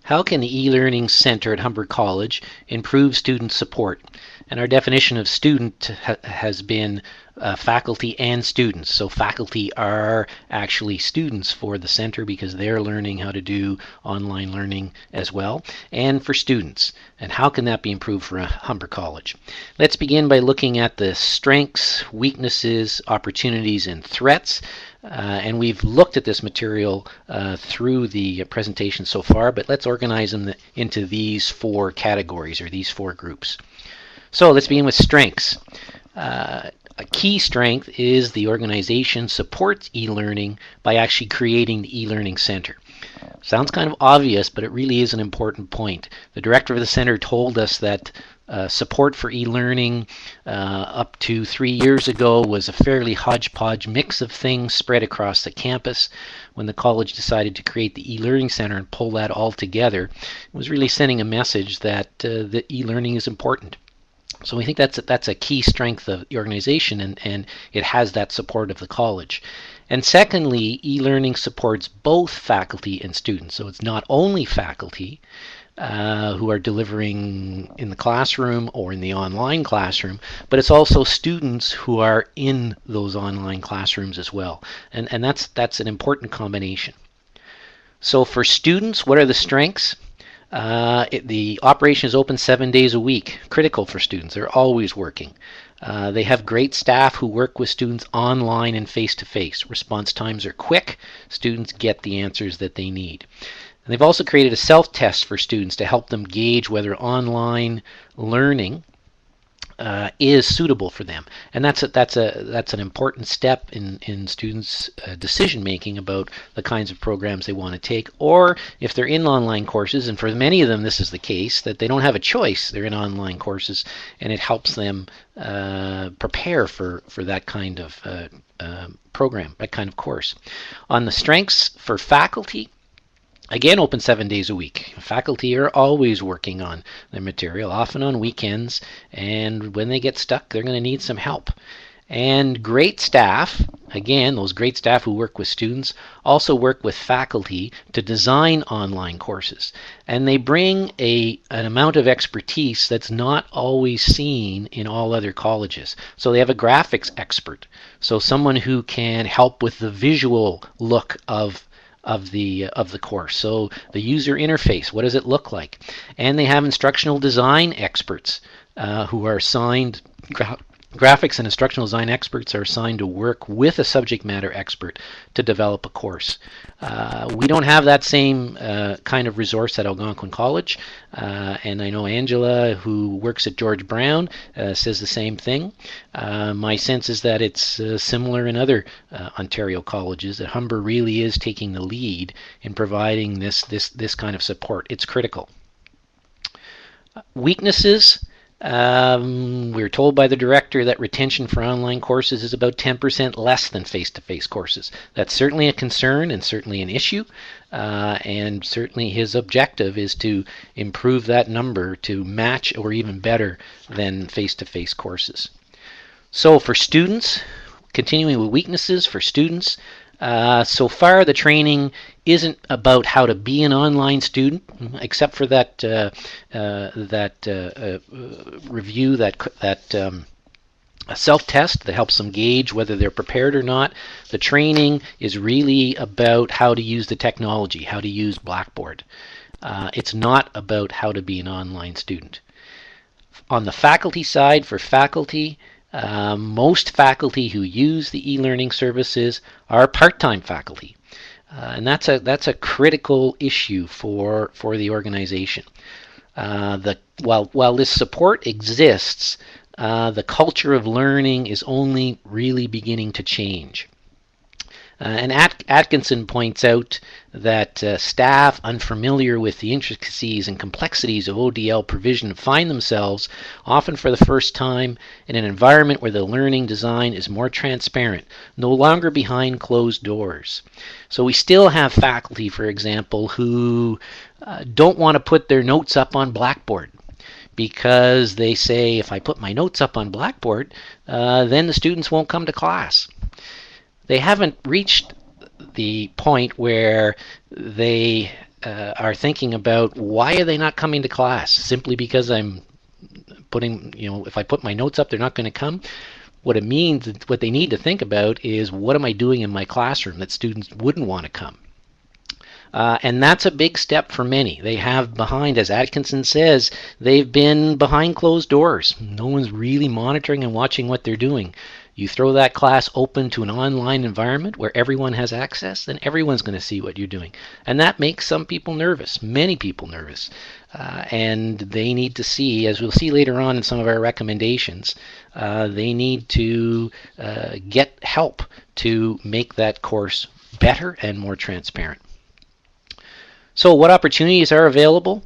How can the e-learning center at Humber College improve student support? And our definition of student has been faculty and students. So faculty are actually students for the center because they're learning how to do online learning as well, and for students. And how can that be improved for Humber College? Let's begin by looking at the strengths, weaknesses, opportunities, and threats. And we've looked at this material through the presentation so far, but let's organize them into these four categories, or these four groups. So let's begin with strengths. A key strength is the organization supports e-learning by actually creating the e-learning center. Sounds kind of obvious, but it really is an important point. The director of the center told us that support for e-learning up to 3 years ago was a fairly hodgepodge mix of things spread across the campus. When the college decided to create the e-learning center and pull that all together, it was really sending a message that the e-learning is important. So we think that's a key strength of the organization, and it has that support of the college. And secondly, e-learning supports both faculty and students. So it's not only faculty who are delivering in the classroom or in the online classroom, but it's also students who are in those online classrooms as well. And that's an important combination. So for students, what are the strengths? The operation is open 7 days a week. Critical for students. They're always working. They have great staff who work with students online and face-to-face. Response times are quick. Students get the answers that they need. And they've also created a self-test for students to help them gauge whether online learning is suitable for them, and that's an important step in students' decision making about the kinds of programs they want to take, or if they're in online courses, and for many of them this is the case, that they don't have a choice, they're in online courses, and it helps them prepare for that kind of program, that kind of course. On the strengths for faculty, again, open 7 days a week. Faculty are always working on their material, often on weekends, and when they get stuck, they're going to need some help. And great staff, again, those great staff who work with students, also work with faculty to design online courses. And they bring an amount of expertise that's not always seen in all other colleges. So they have a graphics expert, so someone who can help with the visual look of the course. So the user interface, what does it look like? And they have instructional design experts who are assigned, graphics and instructional design experts are assigned to work with a subject matter expert to develop a course. We don't have that same kind of resource at Algonquin College, and I know Angela, who works at George Brown, says the same thing. My sense is that it's similar in other Ontario colleges, that Humber really is taking the lead in providing this kind of support. It's critical. Weaknesses. We're told by the director that retention for online courses is about 10% less than face-to-face courses. That's certainly a concern and certainly an issue, and certainly his objective is to improve that number to match or even better than face-to-face courses. So for students, continuing with weaknesses for students, so far the training isn't about how to be an online student, except for that review, that self-test that helps them gauge whether they're prepared or not. The training is really about how to use the technology, how to use Blackboard. It's not about how to be an online student. On the faculty side, for faculty, most faculty who use the e-learning services are part-time faculty, and that's a critical issue for the organization. While this support exists, the culture of learning is only really beginning to change. And Atkinson points out that staff unfamiliar with the intricacies and complexities of ODL provision find themselves, often for the first time, in an environment where the learning design is more transparent, no longer behind closed doors. So we still have faculty, for example, who don't want to put their notes up on Blackboard, because they say, if I put my notes up on Blackboard, then the students won't come to class. They haven't reached the point where they are thinking about why are they not coming to class? Simply because I'm putting, if I put my notes up, they're not going to come. What it means, what they need to think about is, what am I doing in my classroom that students wouldn't want to come? And that's a big step for many. They have behind, as Atkinson says, they've been behind closed doors. No one's really monitoring and watching what they're doing. You throw that class open to an online environment where everyone has access, then everyone's going to see what you're doing. And that makes some people nervous, many people nervous. And they need to see, as we'll see later on in some of our recommendations, they need to get help to make that course better and more transparent. So what opportunities are available?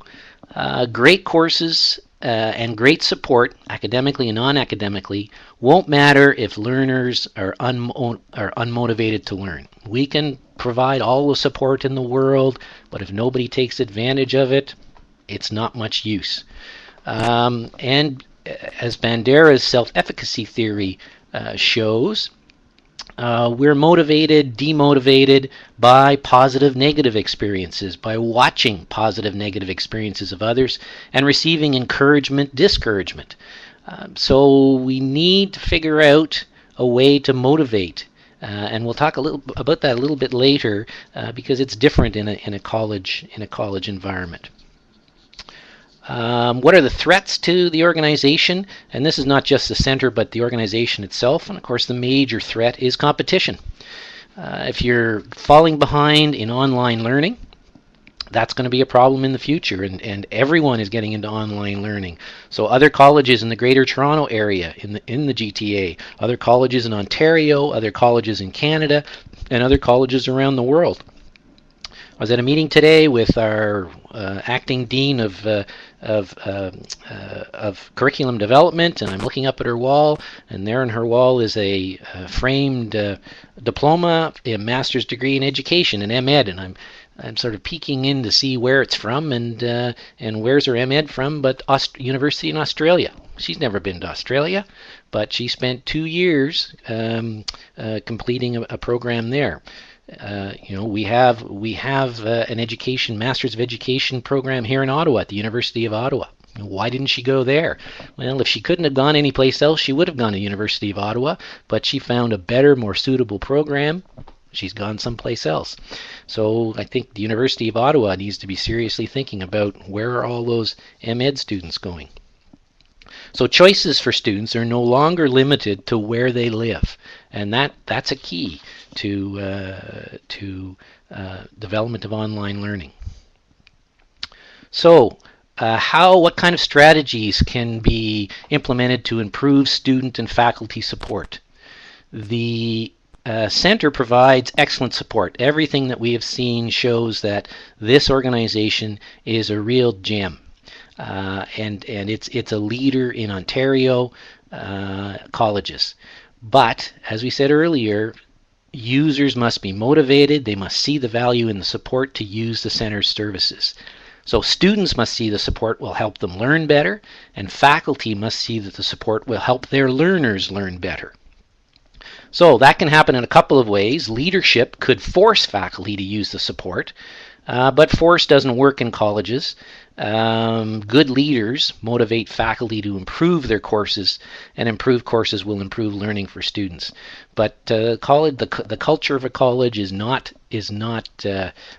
Great courses and great support, academically and non-academically, won't matter if learners are unmotivated to learn. We can provide all the support in the world, but if nobody takes advantage of it, it's not much use. And as Bandera's self-efficacy theory shows, we're motivated, demotivated by positive, negative experiences, by watching positive, negative experiences of others and receiving encouragement, discouragement. So we need to figure out a way to motivate. And we'll talk a little about that a little bit later, because it's different in a college environment. What are the threats to the organization? And this is not just the center, but the organization itself. And of course, the major threat is competition. If you're falling behind in online learning, that's going to be a problem in the future, and everyone is getting into online learning. So other colleges in the Greater Toronto Area, in the GTA, other colleges in Ontario, other colleges in Canada, and other colleges around the world. I was at a meeting today with our acting dean of curriculum development, and I'm looking up at her wall, and there on her wall is a framed diploma, a master's degree in education, an MEd, and I'm sort of peeking in to see where it's from, and where's her MEd from, but University in Australia. She's never been to Australia, but she spent 2 years completing a program there. We have an education, Masters of Education program here in Ottawa at the University of Ottawa. Why didn't she go there? Well, if she couldn't have gone anyplace else, she would have gone to University of Ottawa, but she found a better, more suitable program. She's gone someplace else. So I think the University of Ottawa needs to be seriously thinking about, where are all those MEd students going? So choices for students are no longer limited to where they live, and that's a key to development of online learning. So what kind of strategies can be implemented to improve student and faculty support? The center provides excellent support. Everything that we have seen shows that this organization is a real gem. And it's a leader in Ontario colleges. But as we said earlier, users must be motivated. They must see the value in the support to use the center's services. So students must see the support will help them learn better, and faculty must see that the support will help their learners learn better. So that can happen in a couple of ways. Leadership could force faculty to use the support, but force doesn't work in colleges. Good leaders motivate faculty to improve their courses, and improved courses will improve learning for students. But the culture of a college is not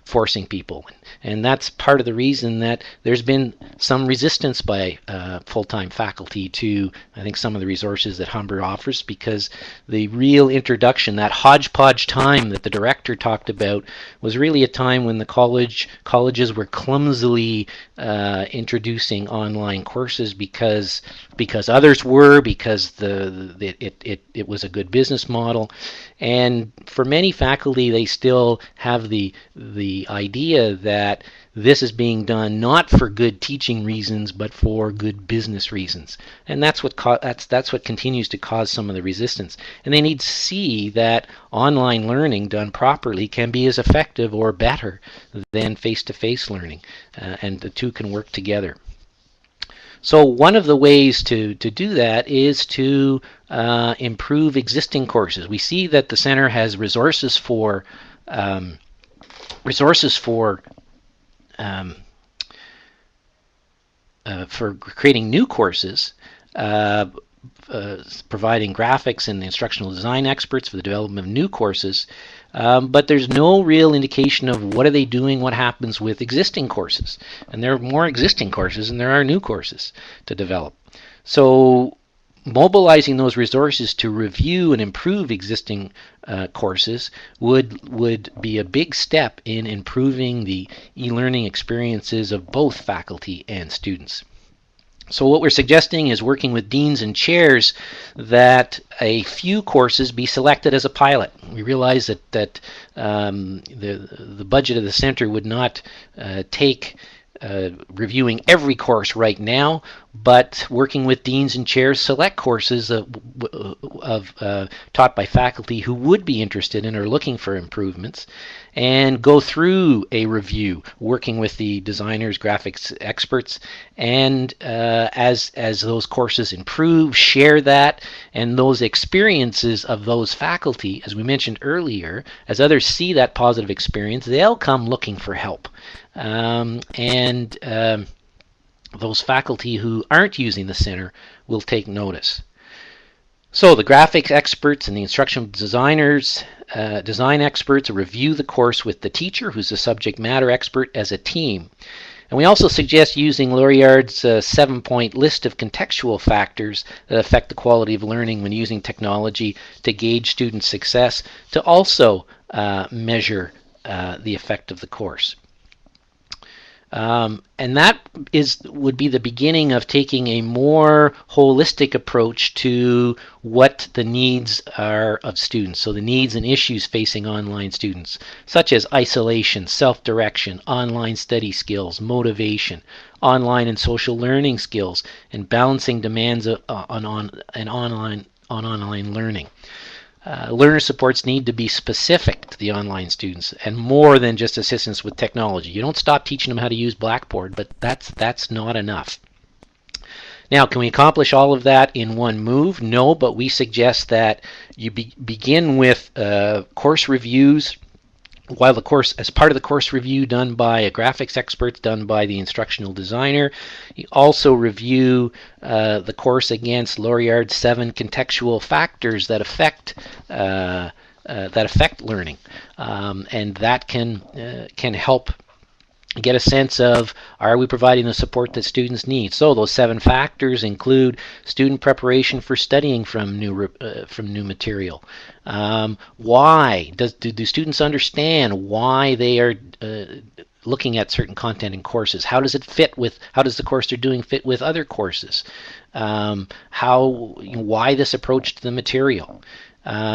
forcing people, and that's part of the reason that there's been some resistance by full-time faculty to, I think, some of the resources that Humber offers, because the real introduction, that hodgepodge time that the director talked about, was really a time when the colleges were clumsily introducing online courses because others were, because it was a good business model. And for many faculty, they still have the idea that this is being done not for good teaching reasons, but for good business reasons. And that's what continues to cause some of the resistance. And they need to see that online learning done properly can be as effective or better than face-to-face learning, and the two can work together. So one of the ways to do that is to improve existing courses. We see that the center has resources for for creating new courses, providing graphics and instructional design experts for the development of new courses, but there's no real indication of what are they doing, what happens with existing courses. And there are more existing courses than there are new courses to develop. So mobilizing those resources to review and improve existing courses would be a big step in improving the e-learning experiences of both faculty and students. So what we're suggesting is working with deans and chairs that a few courses be selected as a pilot. We realize that the budget of the center would not take reviewing every course right now, but working with deans and chairs, select courses taught by faculty who would be interested and are looking for improvements, and go through a review, working with the designers, graphics experts, and as those courses improve, share that, and those experiences of those faculty, as we mentioned earlier, as others see that positive experience, they'll come looking for help. Those faculty who aren't using the center will take notice. So the graphics experts and the instructional designers, design experts review the course with the teacher, who's a subject matter expert, as a team. And we also suggest using Lauriard's 7-point list of contextual factors that affect the quality of learning when using technology to gauge student success, to also measure the effect of the course. And that would be the beginning of taking a more holistic approach to what the needs are of students. So the needs and issues facing online students, such as isolation, self-direction, online study skills, motivation, online and social learning skills, and balancing demands on online learning. Learner supports need to be specific to the online students and more than just assistance with technology. You don't stop teaching them how to use Blackboard, but that's not enough. Now, can we accomplish all of that in one move? No, but we suggest that you begin with course reviews, while the course, as part of the course review done by a graphics expert, done by the instructional designer, you also review the course against Lauriard's 7 contextual factors that affect learning, and that can help get a sense of, are we providing the support that students need? So those 7 factors include student preparation for studying from new material. Why do students understand why they are looking at certain content in courses? How does the course they're doing fit with other courses? Why this approach to the material?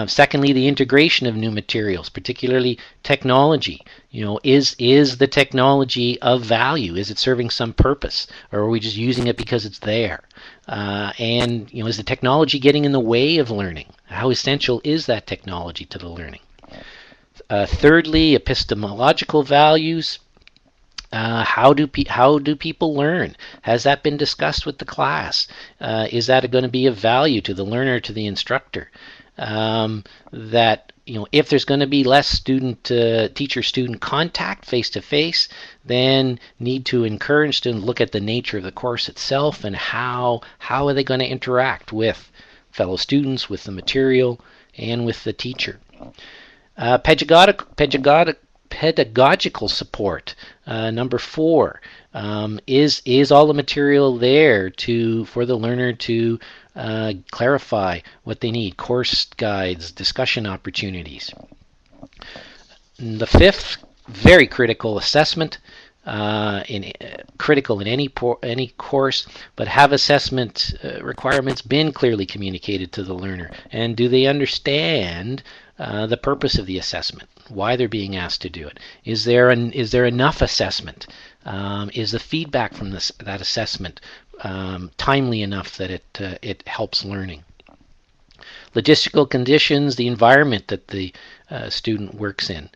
Secondly, the integration of new materials, particularly technology. Is the technology of value? Is it serving some purpose, or are we just using it because it's there? And is the technology getting in the way of learning? How essential is that technology to the learning? Thirdly, epistemological values. How do people learn? Has that been discussed with the class? Is that going to be of value to the learner, to the instructor? That if there's going to be less teacher-student contact face-to-face, then need to encourage students to look at the nature of the course itself and how are they going to interact with fellow students, with the material, and with the teacher. Pedagogical support. Number 4, is all the material there for the learner to clarify what they need? Course guides, discussion opportunities. And the 5th, very critical, assessment. Critical in any course, but have assessment requirements been clearly communicated to the learner, and do they understand the purpose of the assessment, why they're being asked to do it? Is there enough assessment? Is the feedback from that assessment timely enough that it helps learning? Logistical conditions, the environment that the student works in.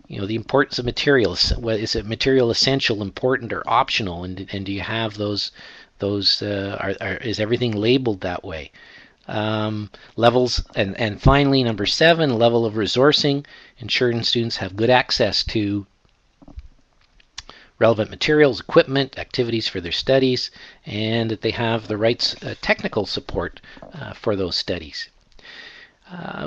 The importance of materials. Is it material essential, important, or optional? And do you have those? Is everything labeled that way? Levels, and finally, number 7, level of resourcing, ensuring students have good access to relevant materials, equipment, activities for their studies, and that they have the right technical support for those studies.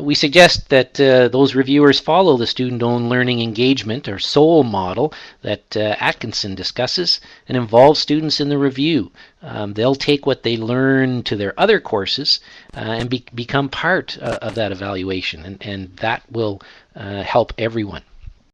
We suggest that those reviewers follow the student-owned learning engagement or SOUL model that Atkinson discusses and involve students in the review. They'll take what they learn to their other courses and become part of that evaluation, and that will help everyone.